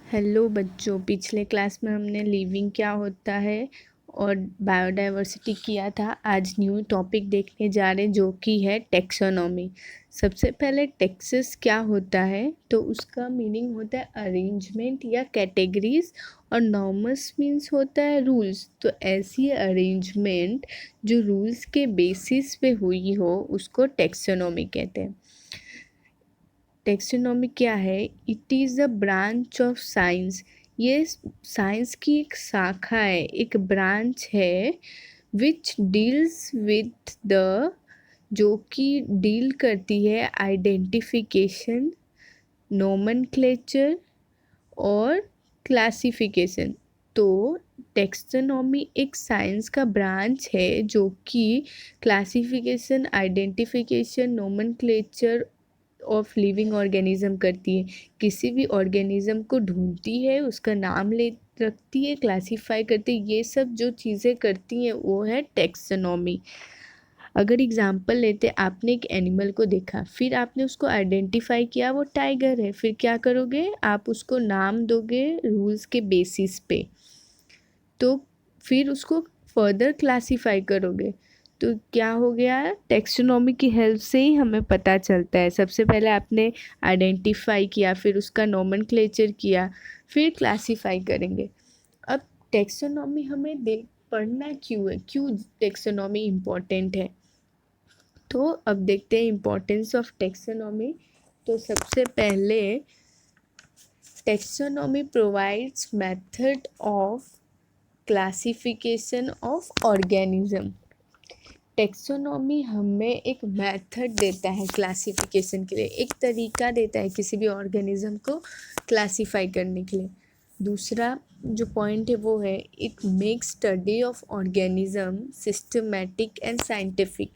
Hello बच्चों, पिछले class में हमने लिविंग क्या होता है और बायोडायवर्सिटी किया था। आज न्यू टॉपिक देखने जा रहे हैं जो कि है टैक्सोनॉमी। सबसे पहले टैक्सेस क्या होता है, तो उसका मीनिंग होता है अरेंजमेंट या कैटेगरीज, और नॉर्मस मीन्स होता है रूल्स। तो ऐसी अरेंजमेंट जो रूल्स के बेसिस पे हुई हो उसको टैक्सोनॉमी कहते हैं। टैक्सोनॉमी क्या है? It is a branch of science. ये साइंस की एक शाखा है, एक ब्रांच है विच डील्स विथ द, जो कि डील करती है आइडेंटिफिकेशन, नोमेनक्लेचर और क्लासिफिकेशन। तो टैक्सोनॉमी एक साइंस का ब्रांच है जो कि classification, identification, nomenclature of living organism करती है। किसी भी ऑर्गेनिज्म को ढूंढती है, उसका नाम ले रखती है, क्लासीफाई करती है। ये सब जो चीज़ें करती हैं वो है टैक्सोनॉमी। अगर एग्जाम्पल लेते, आपने एक एनिमल को देखा, फिर आपने उसको आइडेंटिफाई किया वो टाइगर है, फिर क्या करोगे? आप उसको नाम दोगे रूल्स के बेसिस पे, तो फिर उसको फर्दर क्लासीफाई करोगे। तो क्या हो गया? टैक्सोनॉमी की हेल्प से ही हमें पता चलता है। सबसे पहले आपने आइडेंटिफाई किया, फिर उसका नोमेनक्लेचर किया, फिर क्लासीफाई करेंगे। अब टैक्सोनॉमी हमें देख पढ़ना क्यों है, क्यों टैक्सोनॉमी इम्पोर्टेंट है? तो अब देखते हैं इम्पोर्टेंस ऑफ टैक्सोनॉमी। तो सबसे पहले taxonomy provides method of classification of organism. Taxonomy हमें एक मेथड देता है क्लासिफिकेशन के लिए, एक तरीका देता है किसी भी ऑर्गेनिज्म को क्लासिफाई करने के लिए। दूसरा जो पॉइंट है वो है it makes study of organism systematic and scientific.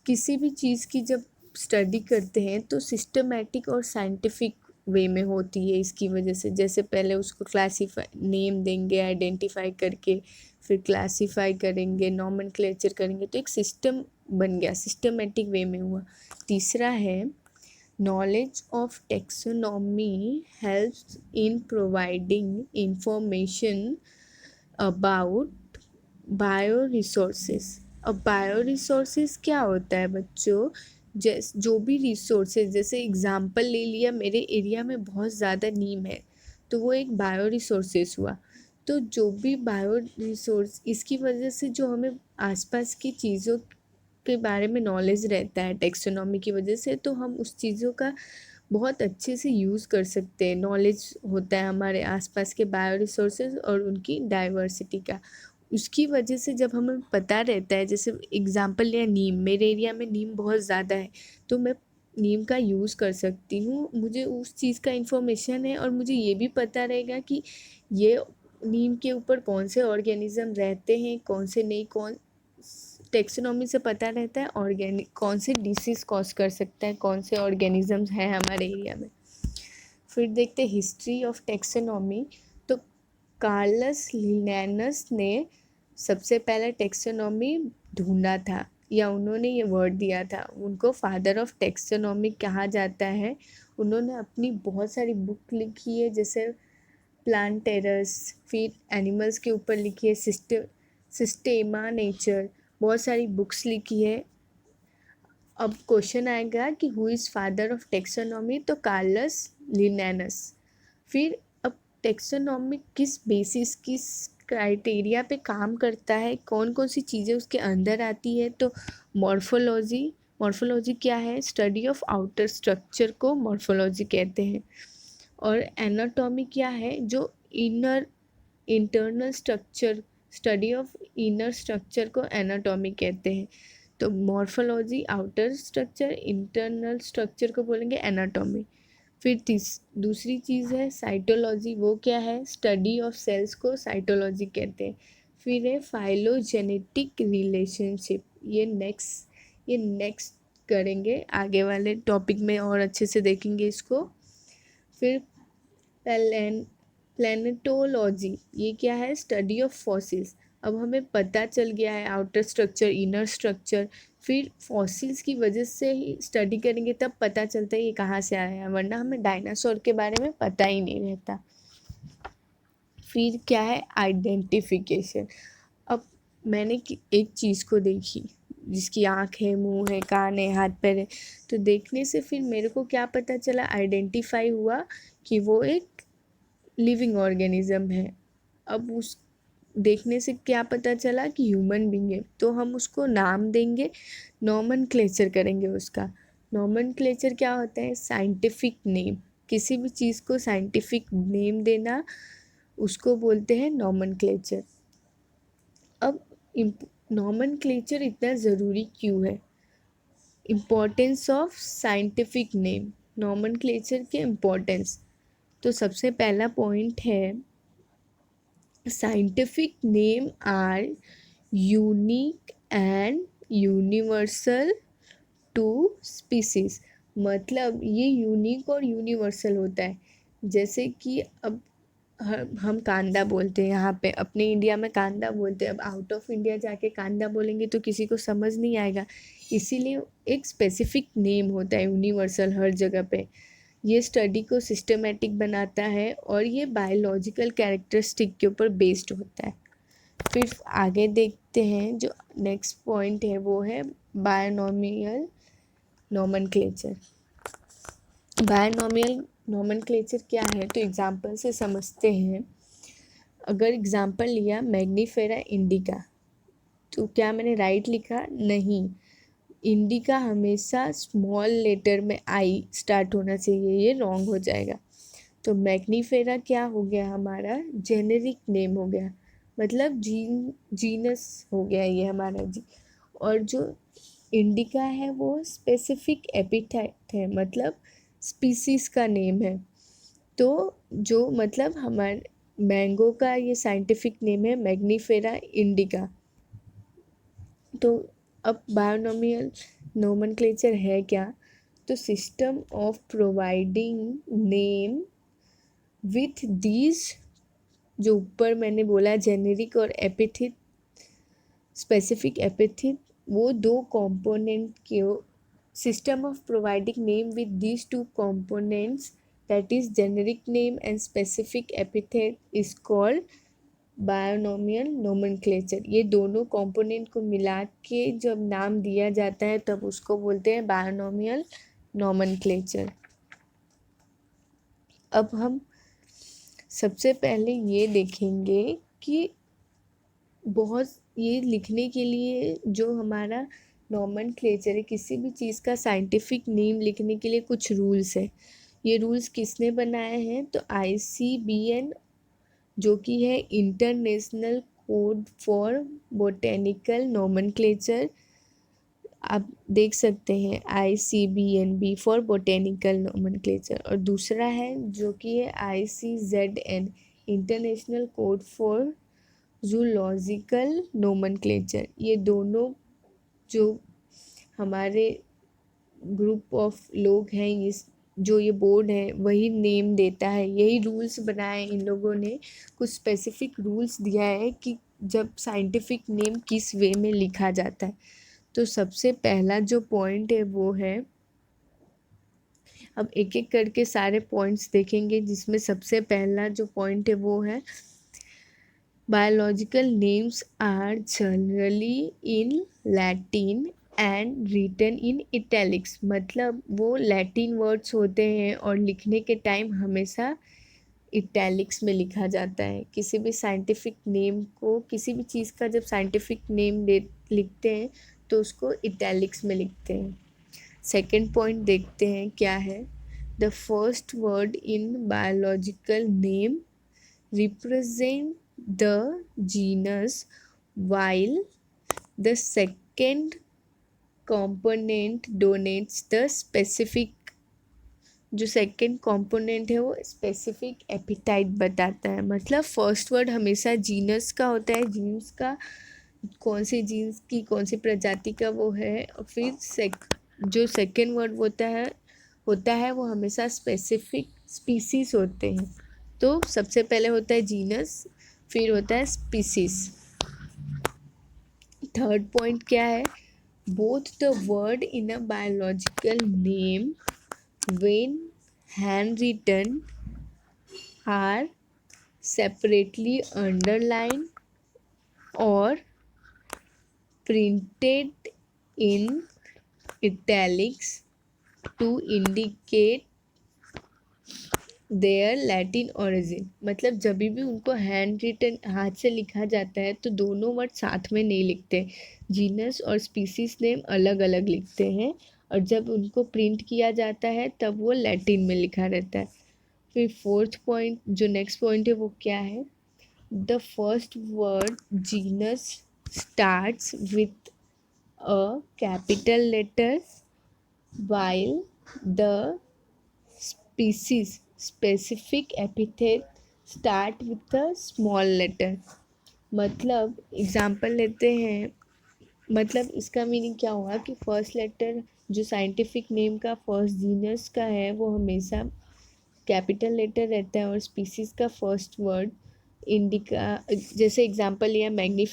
किसी भी चीज़ की जब स्टडी करते हैं तो सिस्टमैटिक और साइंटिफिक वे में होती है। इसकी वजह से जैसे पहले उसको क्लासीफाई नेम देंगे आइडेंटिफाई करके, फिर क्लासीफाई करेंगे, नॉमेनक्लेचर करेंगे, तो एक सिस्टम बन गया, सिस्टमेटिक वे में हुआ। तीसरा है knowledge of taxonomy helps in providing information about bio resources. अब बायो रिसोर्सेज क्या होता है बच्चों? जो भी रिसोर्सेज, जैसे एग्जांपल ले लिया, मेरे एरिया में बहुत ज़्यादा नीम है तो वो एक बायो रिसोर्सेज हुआ। तो जो भी बायो रिसोर्स, इसकी वजह से जो हमें आसपास की चीज़ों के बारे में नॉलेज रहता है टेक्सोनॉमी की वजह से, तो हम उस चीज़ों का बहुत अच्छे से यूज़ कर सकते हैं। नॉलेज होता है हमारे आसपास के बायो रिसोर्सेज और उनकी डाइवर्सिटी का। उसकी वजह से जब हमें पता रहता है, जैसे एग्जांपल लिया नीम, मेरे एरिया में नीम बहुत ज़्यादा है तो मैं नीम का यूज़ कर सकती हूँ। मुझे उस चीज़ का इन्फॉर्मेशन है और मुझे ये भी पता रहेगा कि ये नीम के ऊपर कौन से ऑर्गेनिज्म रहते हैं, कौन से नहीं। कौन टेक्सोनॉमी से पता रहता है ऑर्गेनिक कौन से डिसीज़ कॉज कर सकता है, कौन से ऑर्गेनिजम्स हैं हमारे एरिया में। फिर देखते हिस्ट्री ऑफ टेक्सोनॉमी। तो कार्लस लिनैनस ने सबसे पहले टेक्सोनॉमी ढूंढा था, या उन्होंने ये वर्ड दिया था। उनको फादर ऑफ टेक्सोनॉमी कहा जाता है। उन्होंने अपनी बहुत सारी बुक लिखी है, जैसे प्लांटेरस, फिर एनिमल्स के ऊपर लिखी है, सिस्टेमा नेचर, बहुत सारी बुक्स लिखी है। अब क्वेश्चन आएगा कि who is father of taxonomy, तो कार्लस लिनैनस। फिर अब टेक्सोनॉमी किस बेसिस, किस क्राइटेरिया पे काम करता है, कौन कौन सी चीज़ें उसके अंदर आती है, तो मॉर्फोलॉजी। मॉर्फोलॉजी क्या है? स्टडी ऑफ आउटर स्ट्रक्चर को मॉर्फोलॉजी कहते हैं। और एनाटॉमी क्या है? जो inner, internal structure, study of inner structure को एनाटॉमी कहते हैं। तो morphology outer structure, internal structure को बोलेंगे एनाटॉमी। फिर दूसरी चीज़ है साइटोलॉजी। वो क्या है? स्टडी ऑफ सेल्स को साइटोलॉजी कहते हैं। फिर है फाइलोजेनेटिक रिलेशनशिप। ये नेक्स्ट करेंगे, आगे वाले टॉपिक में और अच्छे से देखेंगे इसको। फिर प्लेनेटोलॉजी, ये क्या है? Study of fossils. अब हमें पता चल गया है आउटर स्ट्रक्चर, इनर स्ट्रक्चर। फिर फॉसिल्स की वजह से ही स्टडी करेंगे तब पता चलता है ये कहाँ से आया है, वरना हमें डायनासोर के बारे में पता ही नहीं रहता। फिर क्या है आइडेंटिफिकेशन। अब मैंने एक चीज़ को देखी जिसकी आँख है, मुंह है, कान है, हाथ पैर है, तो देखने से फिर मेरे को क्या पता चला, आइडेंटिफाई हुआ कि वो एक लिविंग ऑर्गेनिज्म है। अब उस देखने से क्या पता चला कि ह्यूमन बीइंग है, तो हम उसको नाम देंगे, नॉमनक्लेचर करेंगे उसका। नॉमनक्लेचर क्या होता है, साइंटिफिक नेम। किसी भी चीज़ को साइंटिफिक नेम देना उसको बोलते हैं नॉमनक्लेचर। अब नॉमनक्लेचर इतना ज़रूरी क्यों है, importance of scientific name, nomenclature के इम्पोर्टेंस। तो सबसे पहला पॉइंट है scientific name are unique and universal to species. मतलब ये यूनिक और यूनिवर्सल होता है। जैसे कि अब हम कांदा बोलते हैं, यहाँ पे अपने इंडिया में कांदा बोलते हैं, अब आउट ऑफ इंडिया जाके कांदा बोलेंगे तो किसी को समझ नहीं आएगा। इसीलिए एक स्पेसिफिक नेम होता है यूनिवर्सल हर जगह पे। ये स्टडी को सिस्टमेटिक बनाता है और ये बायोलॉजिकल कैरेक्टरिस्टिक के ऊपर बेस्ड होता है। फिर आगे देखते हैं, जो नेक्स्ट पॉइंट है वो है बायोनॉमियल नॉमनक्लेचर। बायोनॉमियल नॉमनक्लेचर क्या है, तो एग्जांपल से समझते हैं। अगर एग्जांपल लिया मैग्नीफेरा इंडिका, तो क्या मैंने राइट लिखा, नहीं, इंडिका हमेशा स्मॉल लेटर में आई स्टार्ट होना चाहिए, ये रॉन्ग हो जाएगा। तो मैग्नीफेरा क्या हो गया, हमारा जेनेरिक नेम हो गया, मतलब जीनस हो गया ये हमारा जी। और जो इंडिका है वो स्पेसिफिक एपिथेट है, मतलब स्पीसीज का नेम है। तो जो मतलब हमारे मैंगो का ये साइंटिफिक नेम है मैग्नीफेरा इंडिका। तो अब बायोनॉमियल नोमेनक्लेचर है क्या, तो system of providing name with these, जो ऊपर मैंने बोला जेनेरिक और एपिथिट, स्पेसिफिक एपिथिट, वो दो कंपोनेंट के system of providing name with these two components, that is generic name and specific epithet is called binomial nomenclature. ये दोनों कंपोनेंट को मिला के जब नाम दिया जाता है तब उसको बोलते हैं बायोनॉमियल नोमेनक्लेचर। अब हम सबसे पहले ये देखेंगे कि बहुत ये लिखने के लिए जो हमारा नोमेनक्लेचर है, किसी भी चीज़ का साइंटिफिक नेम लिखने के लिए कुछ रूल्स है। ये रूल्स किसने बनाए हैं, तो ICBN, जो कि है international code for botanical nomenclature. आप देख सकते हैं ICBN फॉर बोटेनिकल नोमेनक्लेचर, और दूसरा है जो कि है ICZN, international code for zoological nomenclature. ये दोनों जो हमारे ग्रुप ऑफ लोग हैं, इस जो ये बोर्ड है वही नेम देता है, यही रूल्स बनाए इन लोगों ने। कुछ स्पेसिफिक रूल्स दिया है कि जब साइंटिफिक नेम किस वे में लिखा जाता है। तो सबसे पहला जो पॉइंट है वो है, अब एक एक करके सारे पॉइंट्स देखेंगे, जिसमें सबसे पहला जो पॉइंट है वो है biological names are generally in Latin and written in italics. मतलब वो लैटिन वर्ड्स होते हैं और लिखने के टाइम हमेशा इटैलिक्स में लिखा जाता है। किसी भी साइंटिफिक नेम को, किसी भी चीज़ का जब साइंटिफिक नेम लिखते हैं तो उसको इटैलिक्स में लिखते हैं। सेकेंड पॉइंट देखते हैं क्या है, the first word in biological name represent the genus while the second component denotes the specific, जो सेकेंड कंपोनेंट है वो स्पेसिफिक एपिटाइट बताता है। मतलब फर्स्ट वर्ड हमेशा जीनस का होता है, जीन्स का कौन से जीन्स की कौन सी प्रजाति का वो है, और फिर जो सेकेंड वर्ड होता है वो हमेशा स्पेसिफिक स्पीसीज होते हैं। तो सबसे पहले होता है जीनस, फिर होता है स्पीसीज। थर्ड पॉइंट क्या है, both the word in a biological name when handwritten are separately underlined or printed in italics to indicate their Latin origin. मतलब जब भी उनको हैंड रिटन हाथ से लिखा जाता है तो दोनों वर्ड साथ में नहीं लिखते, जीनस और स्पीसीज नेम अलग अलग लिखते हैं, और जब उनको प्रिंट किया जाता है तब वो लैटिन में लिखा रहता है। फिर फोर्थ पॉइंट, जो नेक्स्ट पॉइंट है वो क्या है, the first word genus starts with a capital letter while the species specific epithet start with a small letter। मतलब एग्जाम्पल लेते हैं, मतलब इसका मीनिंग क्या हुआ कि फर्स्ट लेटर जो साइंटिफिक नेम का फर्स्ट जीनस का है वो हमेशा कैपिटल लेटर रहता है, और स्पीसीज का फर्स्ट वर्ड इंडिका, जैसे एग्जांपल लिया मैग्नीफिका